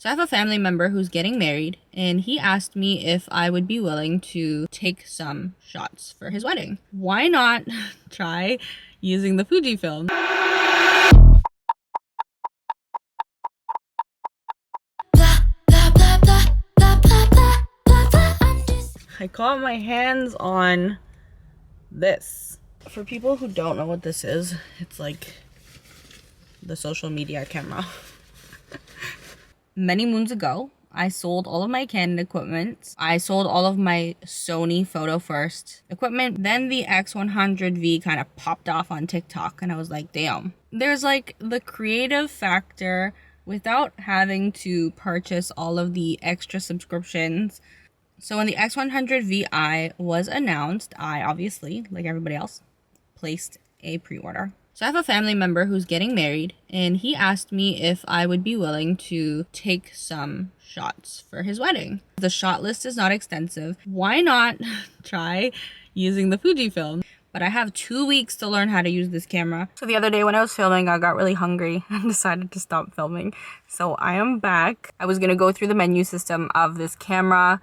So I have a family member who's getting married, and he asked me if I would be willing to take some shots for his wedding. Why not try using the Fujifilm? I caught my hands on this. For people who don't know what this is, it's like the social media camera. Many moons ago, I sold all of my Canon equipment. I sold all of my Sony Photo First equipment. Then the X100V kind of popped off on TikTok, and I was like, damn. There's like the creative factor without having to purchase all of the extra subscriptions. So when the X100VI was announced, I obviously, like everybody else, placed a pre-order. So I have a family member who's getting married, and he asked me if I would be willing to take some shots for his wedding. The shot list is not extensive. Why not try using the Fujifilm? But I have 2 weeks to learn how to use this camera. So the other day when I was filming, I got really hungry and decided to stop filming. So I am back. I was gonna go through the menu system of this camera,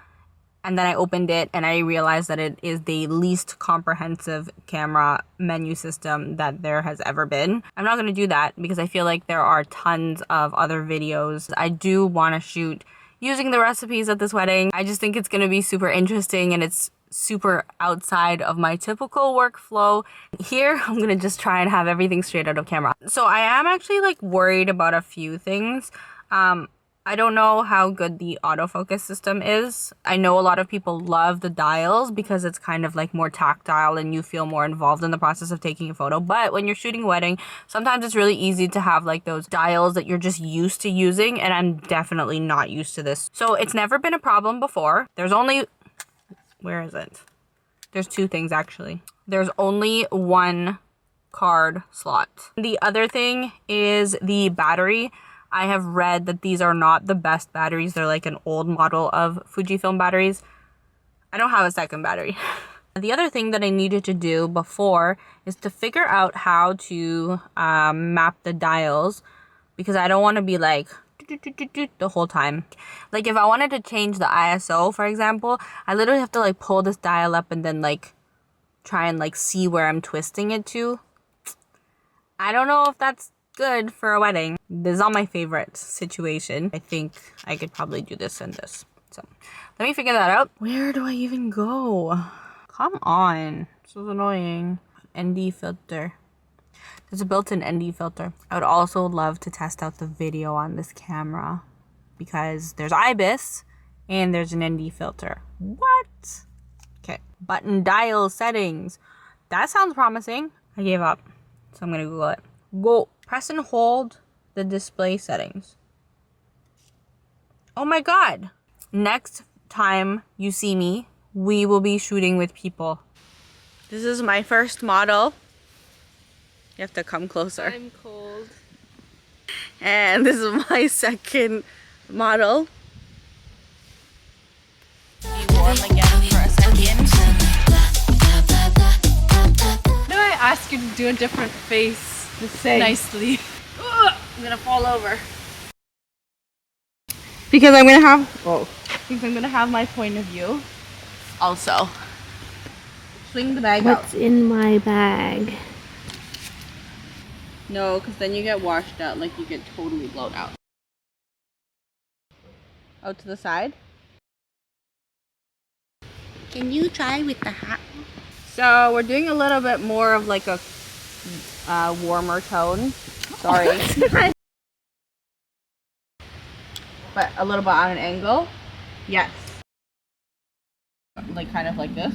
and then I opened it and I realized that it is the least comprehensive camera menu system that there has ever been. I'm not going to do that because I feel like there are tons of other videos. I do want to shoot using the recipes at this wedding. I just think it's going to be super interesting, and it's super outside of my typical workflow. Here, I'm going to just try and have everything straight out of camera. So I am actually like worried about a few things. I don't know how good the autofocus system is. I know a lot of people love the dials because it's kind of like more tactile and you feel more involved in the process of taking a photo. But when you're shooting a wedding, sometimes it's really easy to have like those dials that you're just used to using, and I'm definitely not used to this. So it's never been a problem before. There's only... Where is it? There's two things actually. There's only one card slot. The other thing is the battery. I have read that these are not the best batteries. They're like an old model of Fujifilm batteries. I don't have a second battery. The other thing that I needed to do before is to figure out how to map the dials, because I don't want to be like the whole time. Like if I wanted to change the ISO, for example, I literally have to like pull this dial up and then like try and like see where I'm twisting it to. I don't know if that's good for a wedding. This is not my favorite situation. I think I could probably do this and this. So let me figure that out. Where do I even go? Come on. This is annoying. ND filter. There's a built-in ND filter. I would also love to test out the video on this camera because there's IBIS and there's an ND filter. What? Okay. Button dial settings. That sounds promising. I gave up. So I'm gonna Google it. Go. Press and hold the display settings. Oh my god. Next time you see me, we will be shooting with people. This is my first model. You have to come closer. I'm cold. And this is my second model. Be warm again for a second. Why do I ask you to do a different face? Nicely. Ugh, I'm gonna fall over. Because I'm gonna have because I'm gonna have my point of view. Also. Swing the bag out. What's in my bag? No, because then you get washed out, like you get totally blown out. Out to the side. Can you try with the hat? So we're doing a little bit more of like a warmer tone. Sorry. But a little bit on an angle. Yes. Like kind of like this.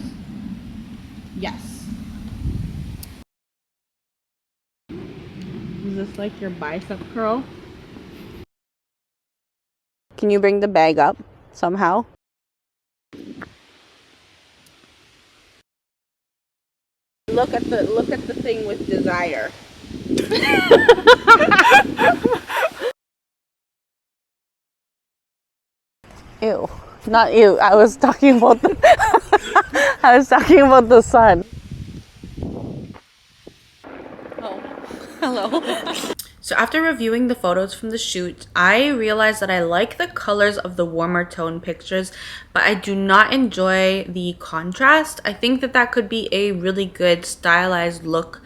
Yes. Is this like your bicep curl? Can you bring the bag up somehow? Look at the thing with desire. Ew. Not ew. I was talking about the I was talking about the sun. Oh. Hello. So after reviewing the photos from the shoot, I realized that I like the colors of the warmer tone pictures, but I do not enjoy the contrast. I think that that could be a really good stylized look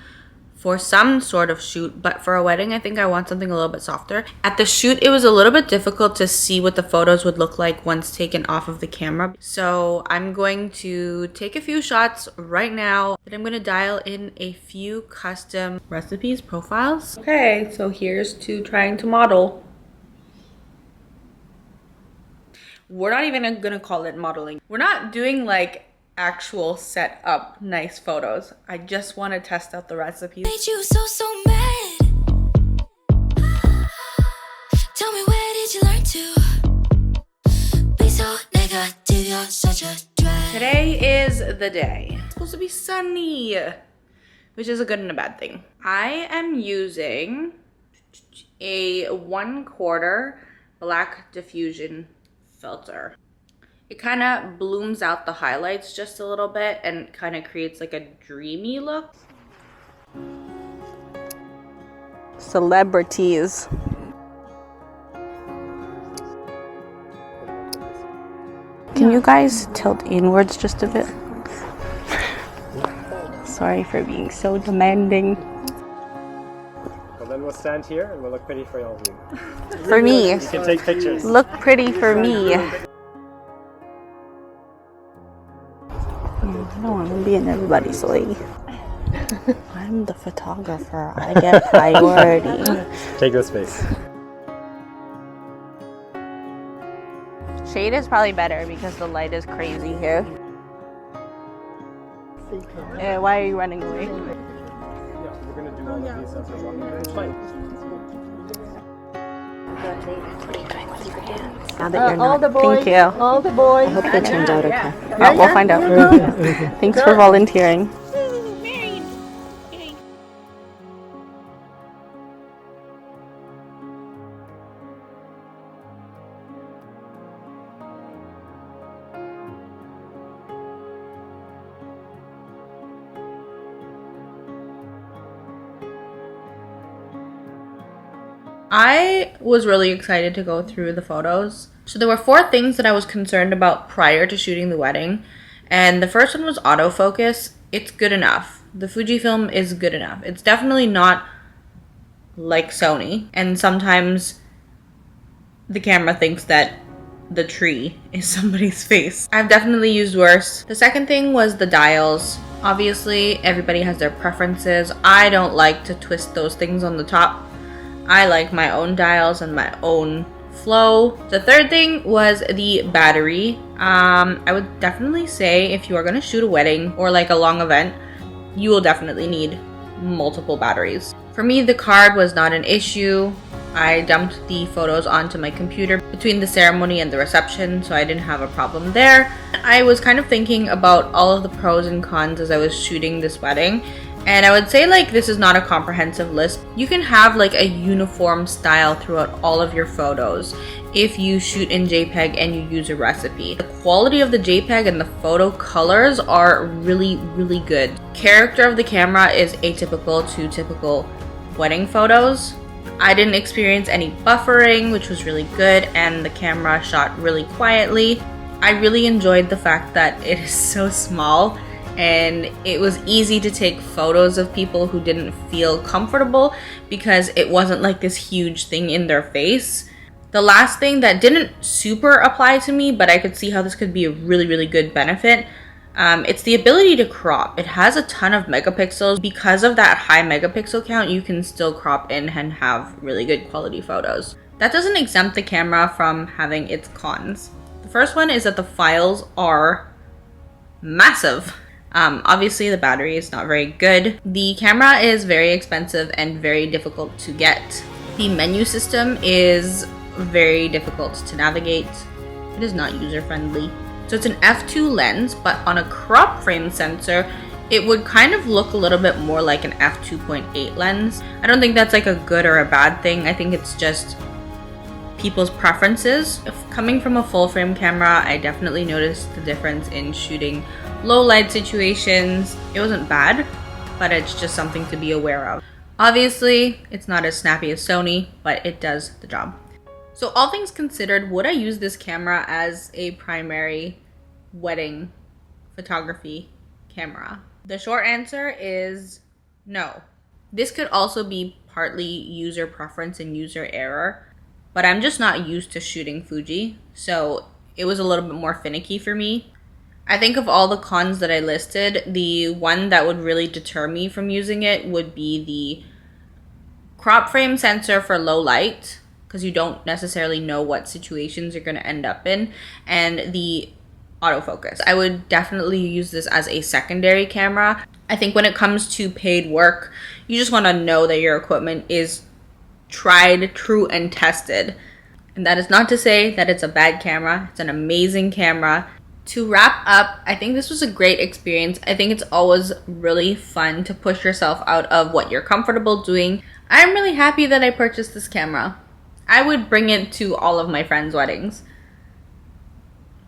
for some sort of shoot, but for a wedding, I think I want something a little bit softer. At the shoot, it was a little bit difficult to see what the photos would look like once taken off of the camera. So I'm going to take a few shots right now, and I'm gonna dial in a few custom recipes, profiles. Okay, so here's to trying to model. We're not even gonna call it modeling. We're not doing like actual set up nice photos. I just want to test out the recipes. Made you so mad. Tell me, where did you learn to be so negative? You're such a drag. Today is the day. It's supposed to be sunny, which is a good and a bad thing. I am using a 1/4 black diffusion filter. It kind of blooms out the highlights just a little bit and kind of creates like a dreamy look. Celebrities. Can you guys tilt inwards just a bit? Sorry for being so demanding. Well, then we'll stand here and we'll look pretty for all of you. For me. You can take pictures. Look pretty for me. I don't want to be in everybody's way. I'm the photographer. I get priority. Take this space. Shade is probably better because the light is crazy here. Why are you running away? Yeah, we're going to do all of these as we're walking. It's fine. Now that you're not. Thank you. All the boys. I hope it turns out okay. Oh, we'll find out. Thanks for volunteering. I was really excited to go through the photos. So there were 4 things that I was concerned about prior to shooting the wedding. And the first one was autofocus. It's good enough. The Fujifilm is good enough. It's definitely not like Sony. And sometimes the camera thinks that the tree is somebody's face. I've definitely used worse. The second thing was the dials. Obviously, everybody has their preferences. I don't like to twist those things on the top. I like my own dials and my own flow. The third thing was the battery. I would definitely say if you are going to shoot a wedding or like a long event, you will definitely need multiple batteries. For me, the card was not an issue. I dumped the photos onto my computer between the ceremony and the reception, so I didn't have a problem there. I was kind of thinking about all of the pros and cons as I was shooting this wedding. And I would say like this is not a comprehensive list. You can have like a uniform style throughout all of your photos if you shoot in JPEG and you use a recipe. The quality of the JPEG and the photo colors are really, really good. Character of the camera is atypical to typical wedding photos. I didn't experience any buffering, which was really good, and the camera shot really quietly. I really enjoyed the fact that it is so small and it was easy to take photos of people who didn't feel comfortable because it wasn't like this huge thing in their face. The last thing that didn't super apply to me, but I could see how this could be a really, really good benefit, it's the ability to crop. It has a ton of megapixels. Because of that high megapixel count, you can still crop in and have really good quality photos. That doesn't exempt the camera from having its cons. The first one is that the files are massive. Obviously the battery is not very good. The camera is very expensive and very difficult to get. The menu system is very difficult to navigate. It is not user-friendly. So it's an f2 lens, but on a crop frame sensor, it would kind of look a little bit more like an f2.8 lens. I don't think that's like a good or a bad thing. I think it's just people's preferences. Coming from a full frame camera, I definitely noticed the difference in shooting low light situations. It wasn't bad, but it's just something to be aware of. Obviously, it's not as snappy as Sony, but it does the job. So all things considered, would I use this camera as a primary wedding photography camera? The short answer is no. This could also be partly user preference and user error, but I'm just not used to shooting Fuji, so it was a little bit more finicky for me. I think of all the cons that I listed, the one that would really deter me from using it would be the crop frame sensor for low light, because you don't necessarily know what situations you're going to end up in, and the autofocus. I would definitely use this as a secondary camera. I think when it comes to paid work, you just want to know that your equipment is tried, true, and tested. And that is not to say that it's a bad camera. It's an amazing camera. To wrap up, I think this was a great experience. I think it's always really fun to push yourself out of what you're comfortable doing. I'm really happy that I purchased this camera. I would bring it to all of my friends' weddings,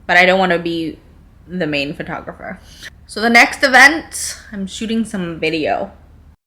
but I don't want to be the main photographer. So the next event, I'm shooting some video.